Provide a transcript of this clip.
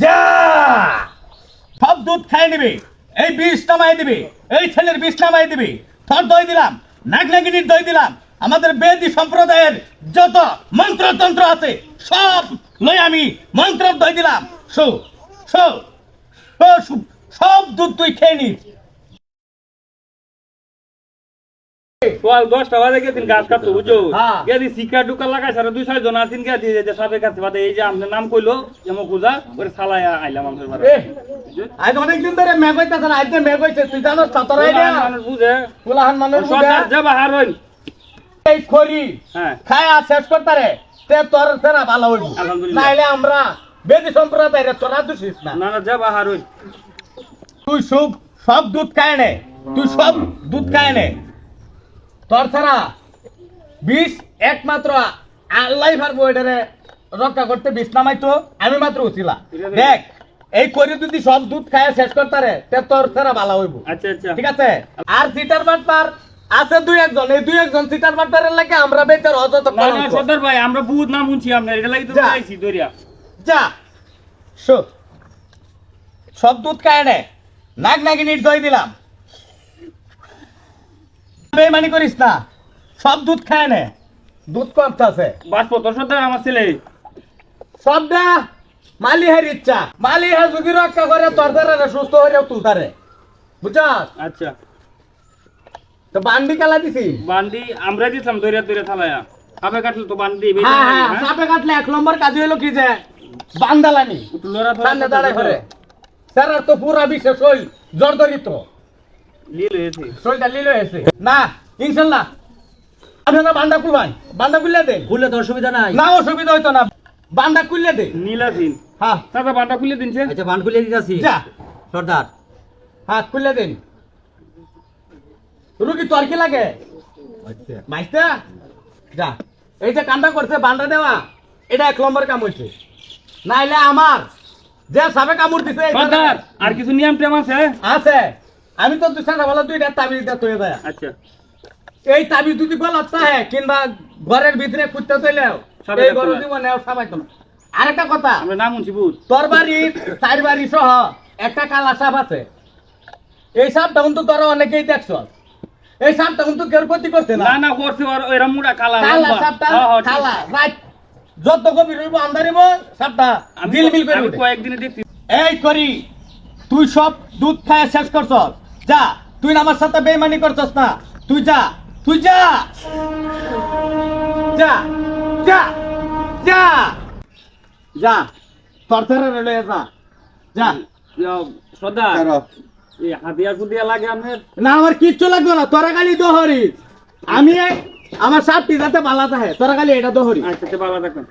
যা সব দুধ খাই নিবি, এই বিষ নামাই দিবি, এই ছেলের বিষ নামাই দিবি। তোর দই দিলাম, নাগনাগিনীর দই দিলাম, আমাদের বেদি সম্প্রদায়ের যত মন্ত্রতন্ত্র আছে সব লই আমি মন্ত্র দই দিলাম। শো শো শো, সব দুধ তুই খেয়ে নিস। সোয়াল 10টা বাজে গেছিন গাছ কাটতে বুঝছো, হ্যাঁ। গেদি শিকা ঢুকা লাগাই সারা 2-6 জন আছেন গে দিয়ে যে সাপে কাছে বাদে এই যে আপনার নাম কইলো যেমন পূজা করে সালায় আইলাম আমাদের বাড়ি। আজ অনেকদিন ধরে মেঘ হইতাছে না, আজকে মেঘ হইছে, তুই জানোস সাতরাই না মানুষ বুঝে কুলাহান মানুষ বুঝে। সরকার যা বাহার হইন। এই খড়ি হ্যাঁ খায়া শেষ করতারে তে তোর সেরা ভালো হইব, আলহামদুলিল্লাহ। নাইলে আমরা বেদি সম্প্রদায়ের তোরা দোষিস না। না না যা বাহার হইন। তুই সব দুধ খায় নে, তুই সব দুধ খায় নে। তোর ছাড়া বিষ একমাত্র আল্লাহ পারবো এটারে রক্ষা করতে। বিষ নামাইতো আমি মাত্র উছিলা। দেখ এই করে যদি সব দুধ খায় শেষ করতারে তে তোর ছাড়া ভালো হইব। আচ্ছা আচ্ছা ঠিক আছে। আর সিটার বাটপার আছে 2-1 জন, এই 2-1 জন সিটার বাটপারের লাগে আমরা বেচার অযথা না না সর্দার ভাই আমরা বহুত নাম শুনছি আপনার, এটা লাগি তো যা। আইছি দরিয়া। যা সব দুধ খায় নে, নাগনাগিনীর দই দিলাম, বেমানি করিস না, সব দুধ খায় নে। দুধ কম আছে বাসপত সর্দার আমার ছেলে। সবটা মালিহের ইচ্ছা, মালিহে যদি রক্ষা করে তোর দ্বারা সুস্থ হয়ে যাও তুলতারে, বুঝছস? আচ্ছা তো বান্ডি কালা দিছি। বান্ডি আমরা দিতাম দরিয়া দরিয়া থালায়া সাপে কাটলো তো বান্ডি হ্যাঁ হ্যাঁ, সাপে কাটলে 1 নম্বর কাজ হইলো কি যে বান্দালানি লড়া সামনে দাঁড়ায় করে স্যার তো পুরা বিশেষ হই জর্জরিত লীল হয়েছে। শরীরটা লীল হয়েছে না। ইনশাল্লাহ আপনারা বান্দা খুলবাই, বান্দা খুললে দে, খুললে তো অসুবিধা নাই। না অসুবিধা হইতো না, বান্দা খুললে দে। নীলাধীন হ্যাঁ দাদা বান্ডা খুলে দিনছে। আচ্ছা বান খুলে দিতেছি যা, সর্দার। হ্যাঁ খুললে দিন। রুগী তোর কি লাগে মাইস্তা? যা, এই যে কামটা করছে বান্দা দেওয়া, এটা 1 নম্বর কাম হইছে। নাইলে আমার যে সাবে কামড় দিছে এই সর্দার আর কিছু নিয়ম টেম আছে? আছে। আমি তো দুসারা বলা 2টা তাবিজ দিয়ে তৈরি দেয়া। আচ্ছা এই তাবিজ যদি গলত থাকে কিংবা ঘরের ভিতরে কুত্তে তৈলেও সাবে এই কাটতে গরু না। জীবনে সাবাইতো না। আরেকটা কথা, আমরা নাম শুনছি বহুত। তোর বাড়ি 4 বাড়ি সহ একটা কালা সাপ আছে। এই সাপটা কিন্তু তোরা অনেকেই দেখছ, এই সাপটা কিন্তু কেউ ক্ষতি করছে না। না না করছে আর এরা মুড়া কালা কালা লম্বা। সাপটা হ্যাঁ, হ্যাঁ, ঠিক। কালা রাত যত গভীর হইব আন্ধারিব সাপটা আমি জিলমিল করে আমি উঠে। কয়েকদিনে দেখছি। এই করি তুই সব দুধ খায় শেষ করছস, যা তুই আমার সাথে বেইমানি করছস না, তুই যা, তুই যা যা যা যা যা তোর ছেড়ে রইলে যা যা। সর্দার এই হাতিয়ার কুদিয়া লাগে আপনার? না আমার কিচ্ছু লাগবে না, তোরা খালি দোহরিস। আমি আমার সাপটি যাতে বালা থাকে, তোরা খালি এটা দোহরিস। আচ্ছা ভালো থাকবেন।